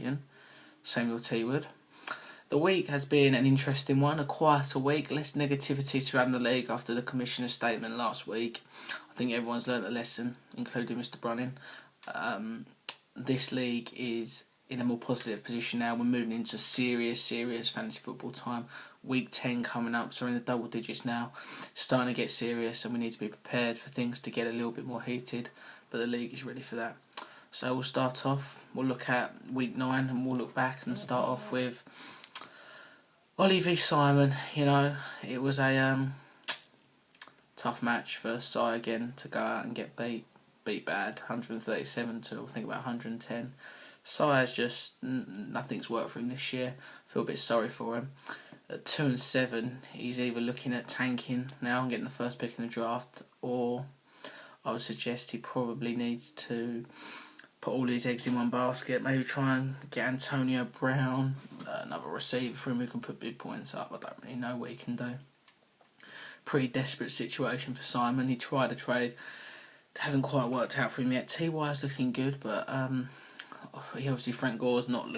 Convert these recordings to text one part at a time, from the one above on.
champion, Samuel Tewood. The week has been an interesting one, a quieter week, less negativity surrounding the league after the Commissioner's statement last week. I think everyone's learnt a lesson, including Mr Brunning. This league is in a more positive position now. We're moving into serious fantasy football time. Week 10 coming up, so we're in the double digits now. It's starting to get serious, and we need to be prepared for things to get a little bit more heated, but the league is ready for that. So we'll start off, we'll look at week 9, and we'll look back and start off with Ollie v Simon. You know, it was a tough match for Si again to go out and get beat bad, 137 to I think about 110. Si has just nothing's worked for him this year. I feel a bit sorry for him. At 2 and 7, he's either looking at tanking now and getting the first pick in the draft, or I would suggest he probably needs to put all his eggs in one basket. Maybe try and get Antonio Brown, another receiver for him who can put big points up. I don't really know what he can do. Pretty desperate situation for Simon. He tried a trade, it hasn't quite worked out for him yet. TY is looking good, but he obviously Frank Gore's not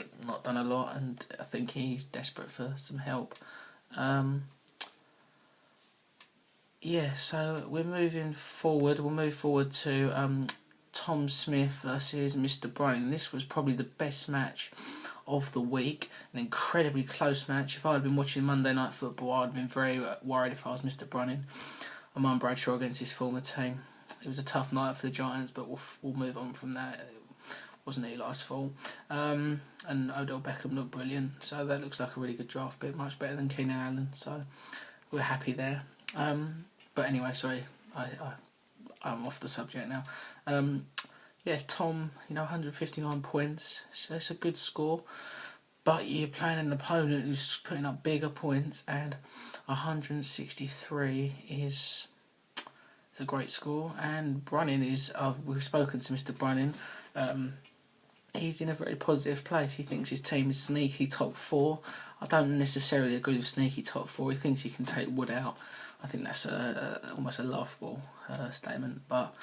done a lot, and I think he's desperate for some help. So we're moving forward. We'll move forward to Tom Smith versus Mr Brunning. This was probably the best match of the week, an incredibly close match. If I had been watching Monday Night Football, I'd have been very worried if I was Mr Brunning. I'm on Bradshaw against his former team. It was a tough night for the Giants, but we'll move on from that. It wasn't Eli's fault. And Odell Beckham looked brilliant, so that looks like a really good draft pick, much better than Keenan Allen, so we're happy there. But anyway, sorry, I'm off the subject now. Tom, 159 points, so that's a good score, but you're playing an opponent who's putting up bigger points, and 163 is a great score. And Brunning we've spoken to Mr Brunning, he's in a very positive place. He thinks his team is sneaky top 4. I don't necessarily agree with sneaky top 4. He thinks he can take Wood out. I think that's almost a laughable statement. But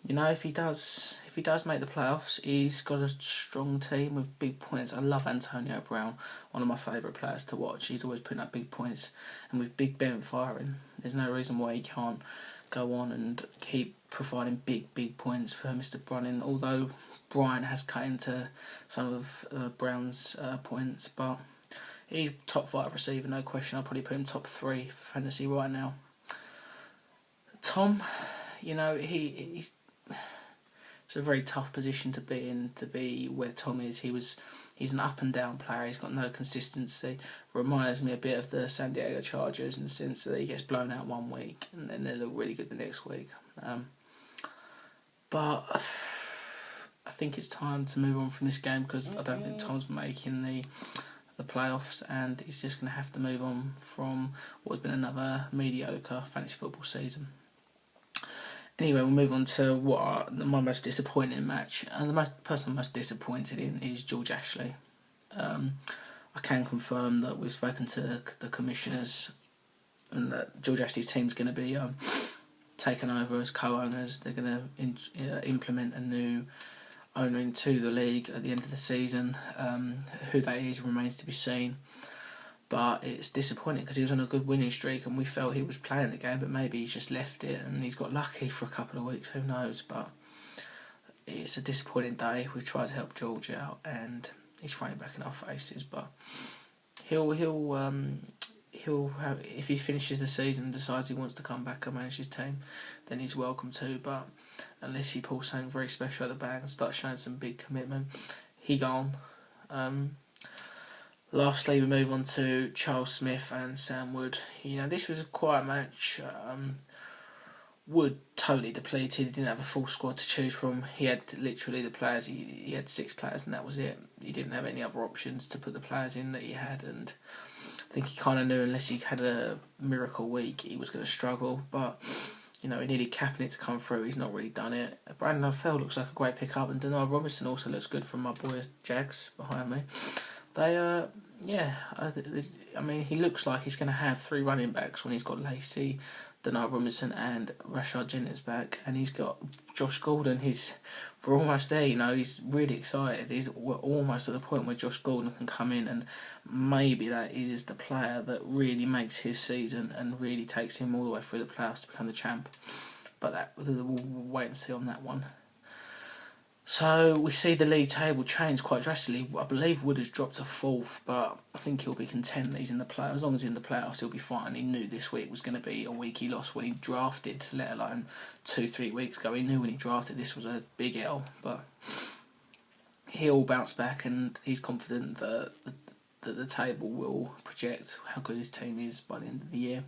if he does make the playoffs, he's got a strong team with big points. I love Antonio Brown, one of my favourite players to watch. He's always putting up big points, and with Big Ben firing, there's no reason why he can't go on and keep providing big points for Mr Brunning. Although Bryant has cut into some of Brown's points, but he's top 5 receiver, no question. I'll probably put him top 3 for fantasy right now. Tom, it's a very tough position to be in, to be where Tom is. He's an up and down player. He's got no consistency. Reminds me a bit of the San Diego Chargers in the sense that he gets blown out one week and then they look really good the next week. But I think it's time to move on from this game, because I don't think Tom's making the playoffs, and he's just going to have to move on from what has been another mediocre fantasy football season. Anyway, we'll move on to my most disappointing match. And the person I'm most disappointed in is George Ashley. I can confirm that we've spoken to the commissioners, and that George Ashley's team's going to be taken over as co-owners. They're going to implement a new owner into the league at the end of the season. Who that is remains to be seen. But it's disappointing because he was on a good winning streak and we felt he was playing the game, but maybe he's just left it and he's got lucky for a couple of weeks, who knows. But it's a disappointing day. We've tried to help George out and he's throwing back in our faces, but he'll have, if he finishes the season and decides he wants to come back and manage his team, then he's welcome to. But unless he pulls something very special out of the bag and starts showing some big commitment, he gone. Lastly, we move on to Charles Smith and Sam Wood. This was a quiet match. Wood totally depleted. He didn't have a full squad to choose from. He had literally the players. He had 6 players and that was it. He didn't have any other options to put the players in that he had, and I think he kind of knew unless he had a miracle week, he was going to struggle. But he needed Kaepernick to come through. He's not really done it. Brandon Fell looks like a great pick-up, and Denard Robinson also looks good from my boys Jags behind me. They he looks like he's going to have 3 running backs when he's got Lacey, Denard Robinson and Rashad Jennings back, and he's got Josh Gordon. We're almost there, you know. He's really excited. We're almost at the point where Josh Gordon can come in, and maybe that is the player that really makes his season and really takes him all the way through the playoffs to become the champ. But we'll wait and see on that one. So we see the league table change quite drastically. I believe Wood has dropped to 4th, but I think he'll be content that he's in the playoffs. As long as he's in the playoffs, he'll be fine. He knew this week was going to be a week he lost when he drafted, let alone 2-3 weeks ago. He knew when he drafted this was a big L, but he'll bounce back, and he's confident that the table will project how good his team is by the end of the year.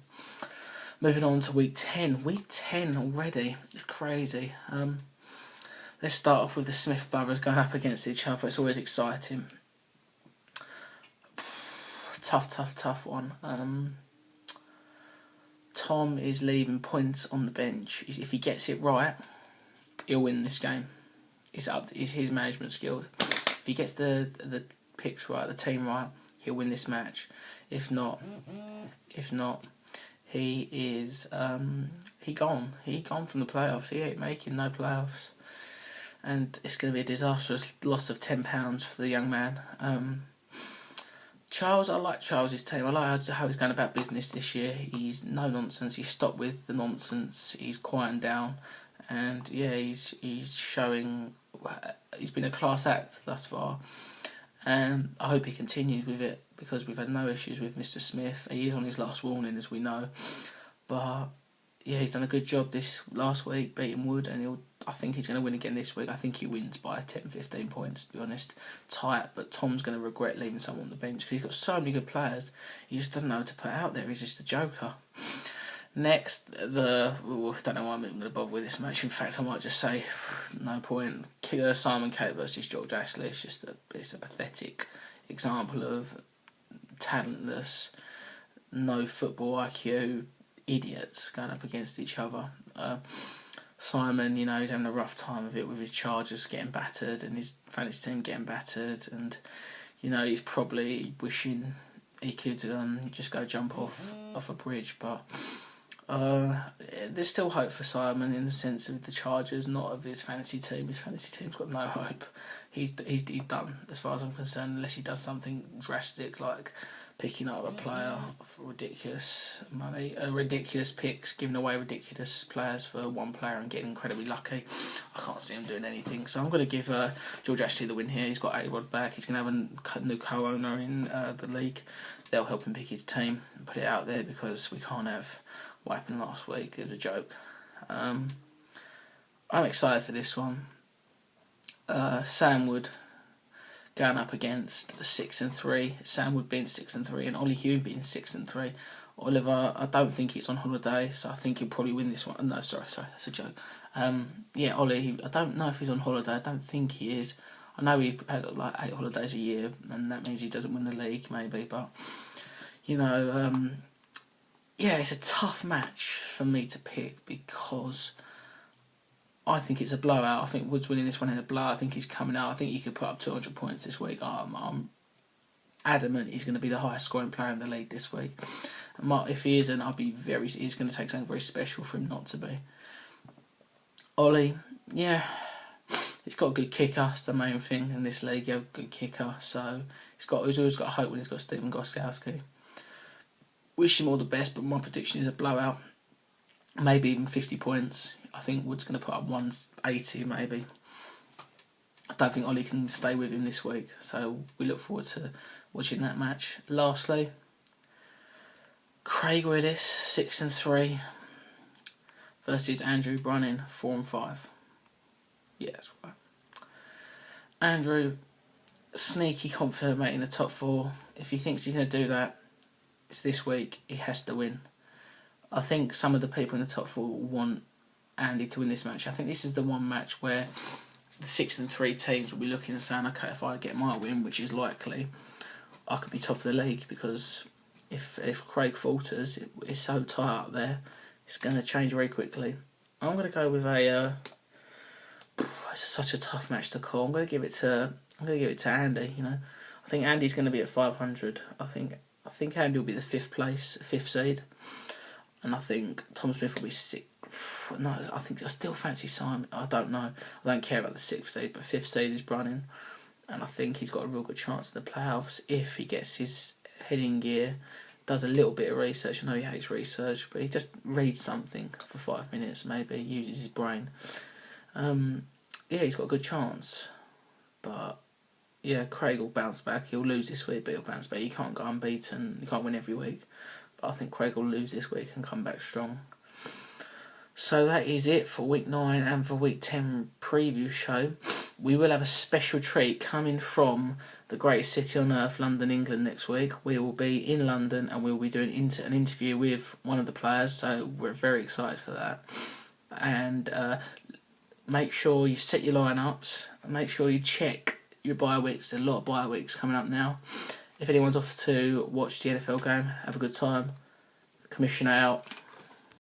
Moving on to week 10. Week 10 already. It's crazy. Let's start off with the Smith brothers going up against each other. It's always exciting. Tough one. Tom is leaving points on the bench. If he gets it right, he'll win this game. It's his management skills. If he gets the picks right, the team right, he'll win this match. If not, he is he gone from the playoffs. He ain't making no playoffs. And it's going to be a disastrous loss of £10 for the young man. Charles, I like Charles' team. I like how he's going about business this year. He's no nonsense. He's stopped with the nonsense. He's quieting down, and yeah, he's showing. He's been a class act thus far, and I hope he continues with it because we've had no issues with Mr. Smith. He is on his last warning, as we know, but yeah, he's done a good job this last week beating Wood, and I think he's going to win again this week. I think he wins by 10-15 points, to be honest. Tight, but Tom's going to regret leaving someone on the bench because he's got so many good players. He just doesn't know what to put out there. He's just a joker. Next, I don't know why I'm even going to bother with this match. In fact, I might just say, no point. Simon Cate versus George Ashley. It's a pathetic example of talentless, no football IQ idiots going up against each other. Simon, he's having a rough time of it with his Chargers getting battered and his fantasy team getting battered, and he's probably wishing he could just go jump off a bridge, but there's still hope for Simon in the sense of the Chargers, not of his fantasy team. His fantasy team's got no hope. He's done as far as I'm concerned, unless he does something drastic like picking up a player for ridiculous money, ridiculous picks, giving away ridiculous players for one player and getting incredibly lucky. I can't see him doing anything. So I'm going to give George Ashley the win here. He's got A-Rod back. He's going to have a new co-owner in the league. They'll help him pick his team and put it out there because we can't have what happened last week. It was a joke. I'm excited for this one. Sam Wood going up against 6-3. Sam Wood being 6-3 and Ollie Hume being 6-3. Oliver, I don't think he's on holiday, so I think he'll probably win this one. No, sorry, that's a joke. Ollie, I don't know if he's on holiday. I don't think he is. I know he has like 8 holidays a year, and that means he doesn't win the league, maybe. But it's a tough match for me to pick because I think it's a blowout. I think Wood's winning this one in a blowout. I think he's coming out. I think he could put up 200 points this week. I'm adamant he's going to be the highest scoring player in the league this week. If he isn't, it's going to take something very special for him not to be. Ollie, yeah, he's got a good kicker. That's the main thing in this league. You have a good kicker, so he's always got hope when he's got Stephen Gostkowski. Wish him all the best, but my prediction is a blowout. Maybe even 50 points. I think Wood's going to put up 180 maybe. I don't think Ollie can stay with him this week, so we look forward to watching that match. Lastly, Craig Willis 6-3 versus Andrew Brunning 4-5. Yeah, that's right. Andrew, sneaky confident making the top 4. If he thinks he's going to do that, it's this week. He has to win. I think some of the people in the top 4 want Andy to win this match. I think this is the one match where the 6-3 teams will be looking and saying, okay, if I get my win, which is likely, I could be top of the league, because if Craig falters, it's so tight up there, it's going to change very quickly. I'm going to go with it's such a tough match to call. I'm going to give it to Andy. I think Andy's going to be at 500. I think Andy will be the 5th seed. and I think Tom Smith will be sick. No, I still fancy Simon. I don't know. I don't care about the 6th seed, but 5th seed is Brunning, and I think he's got a real good chance in the playoffs if he gets his head in gear, does a little bit of research. I know he hates research, but he just reads something for 5 minutes, maybe uses his brain. Yeah, he's got a good chance, but yeah, Craig will bounce back. He'll lose this week, but he'll bounce back. He can't go unbeaten. He can't win every week, but I think Craig will lose this week and come back strong. So that is it for week 9 and for week 10 preview show. We will have a special treat coming from the greatest city on earth, London, England, next week. We will be in London and we'll be doing an interview with one of the players, so we're very excited for that. And make sure you set your lineups. Make sure you check your bye weeks. There's a lot of bye weeks coming up now. If anyone's off to watch the NFL game, have a good time. Commissioner out.